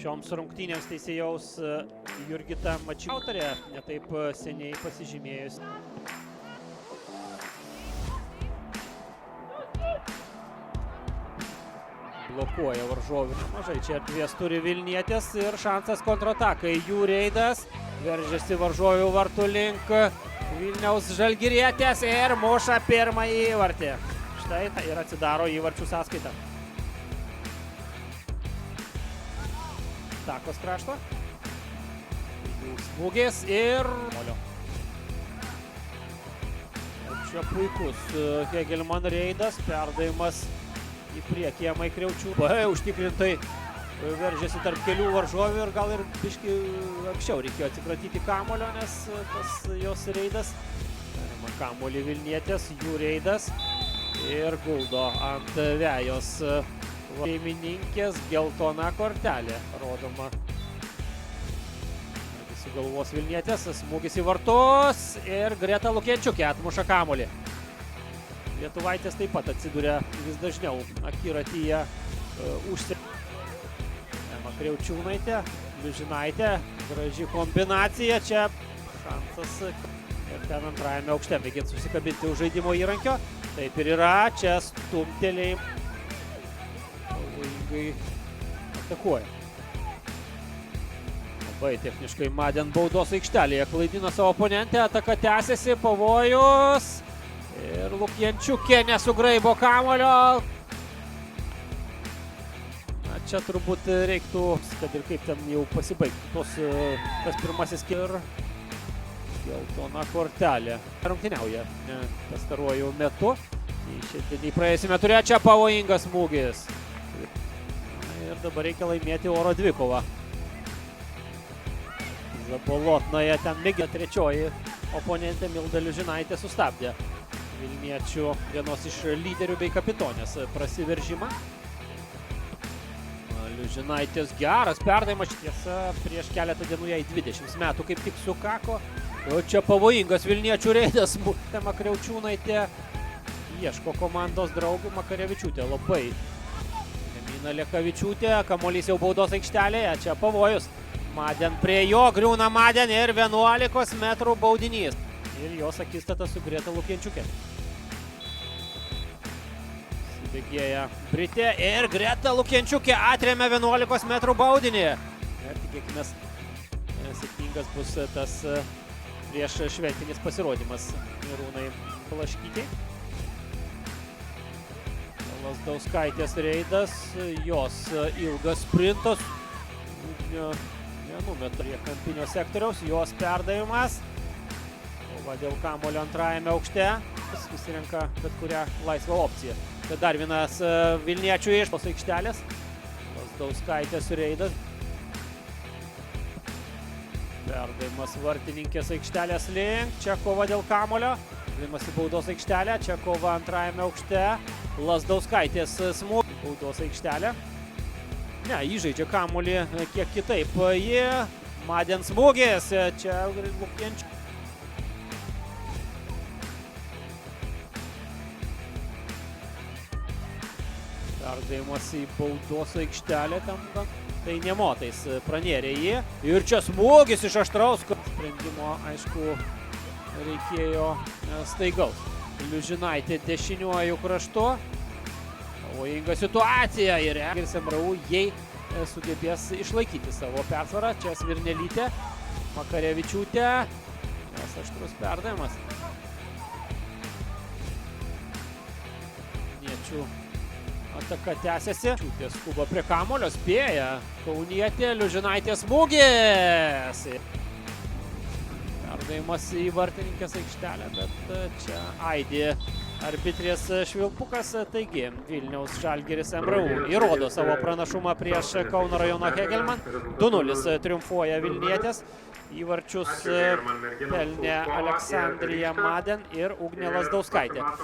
Šioms rungtynėms teisėjaus Jurgita Mačiautarė, netaip seniai pasižymėjus. Blokuoja varžovų nemažai. Čia erdvės turi Vilnietės ir šansas kontratakai. Jų reidas veržiasi varžovų vartų link Vilniaus Žalgirietės ir muša pirmąjį įvartį. Štai ir atsidaro įvarčių sąskaitą. Takos krašto. Jų smūgis ir... Čia puikus Hegelman reidas, perdavimas į priekį Emai Kriaučiū. Užtikrintai veržėsi tarp kelių varžovių ir gal ir biškį anksčiau reikėjo atsikratyti kamulio, nes tas jos reidas. Kamulį Vilnietės, jų reidas ir guldo ant vejos šeimininkės geltona kortelė rodoma. Sugalvos Vilnietės, smūgis į vartus ir Greta Lukienčiukė atmuša kamulį. Lietuvaitės taip pat atsiduria vis dažniau akiratyje Ema Kriaučiūnaitė, Liužinaitė, graži kombinacija, čia šansas ir ten antrajame aukšte mėgins susikabinti už žaidimo įrankio. Taip ir yra, čia stumteliai pavojingai atakuoja. Labai techniškai Maden baudos aikštelėje klaidina savo oponentę, ataka tęsiasi, pavojus. Ir Lukienčiukė nesugraibo kamulio. Čia turbūt reiktų, kad ir kaip ten jau pasibaigtų tas pirmasis ir geltona kortelė. Rungtyniauja pastaruoju metu. Šiandien praėjusiame ture čia pavojingas smūgis. Ir dabar reikia laimėti oro dvikovą. Zabolotnoje ten mėgina trečioji oponentė Milda Liužinaitė sustabdė Vilniečių vienos iš lyderių bei kapitonės prasiveržimą. Liužinaitės geras perdavimas. Tiesa, prieš keletą dienų jai 20 metų kaip tik sukako. O čia pavojingas Vilniečių reidas. Ema Kriaučiūnaitė ieško komandos draugų. Makarevičiūtė labai. Emina Lekavičiūtė, kamuolys jau baudos aikštelėje. Čia pavojus. Maden prie jo, griūna Maden ir 11 metrų baudinys. Ir jos akistata su Greta Lukienčiukė. Subėgėja Britė ir Greta Lukienčiukė atrėmė 11 metrų baudinį. Ir tikėkime, sėkmingas bus tas prieš šventinis pasirodymas Mirūnai Plaškytei. Lazdauskaitės reidas, jos ilgas sprintas. Nenumeta prie kampinio sektoriaus, jos perdavimas. Dėl kamulio antrajame aukšte susirenka bet kurią laisvą opciją. Tai dar vienas Vilniečių iš tos aikštelės. Lazdauskaitės reidas. Perdavimas vartininkės aikštelės link. Čia kova dėl kamulio. Perdavimas į baudos aikštelę. Čia kova antrajame aukšte. Lazdauskaitės smūgis. Baudos aikštelė. Ne, įžaidžia kamulį kiek kitaip. Ji Maden smūgis. Čia Lukienčiukė. Perdavimas į baudos aikštelę, tai nemotais pranėrė jį. Ir čia smūgis iš aštraus. Sprendimo, aišku, reikėjo staigaus. Liužinaitė dešiniuoju kraštu. Pavojinga situacija ir MRU jai sugebės išlaikyti savo persvarą. Čia Svirnelytė, Makarevičiūtė. Nes aštrus perdavimas. Vilniečių ataka tęsiasi. Čiūtė skuba prie kamulio, spėja. Kaunietė, Liužinaitės smūgis. Perdavimas į vartininkės aikštelę, bet čia aidi arbitrės švilpukas. Taigi, Vilniaus Žalgiris MRU įrodo savo pranašumą prieš Kauno rajono Hegelman. 2-0 triumfuoja Vilnietės. Įvarčius pelnė Aleksandrija Maden ir Ugnė Lazdauskaitė.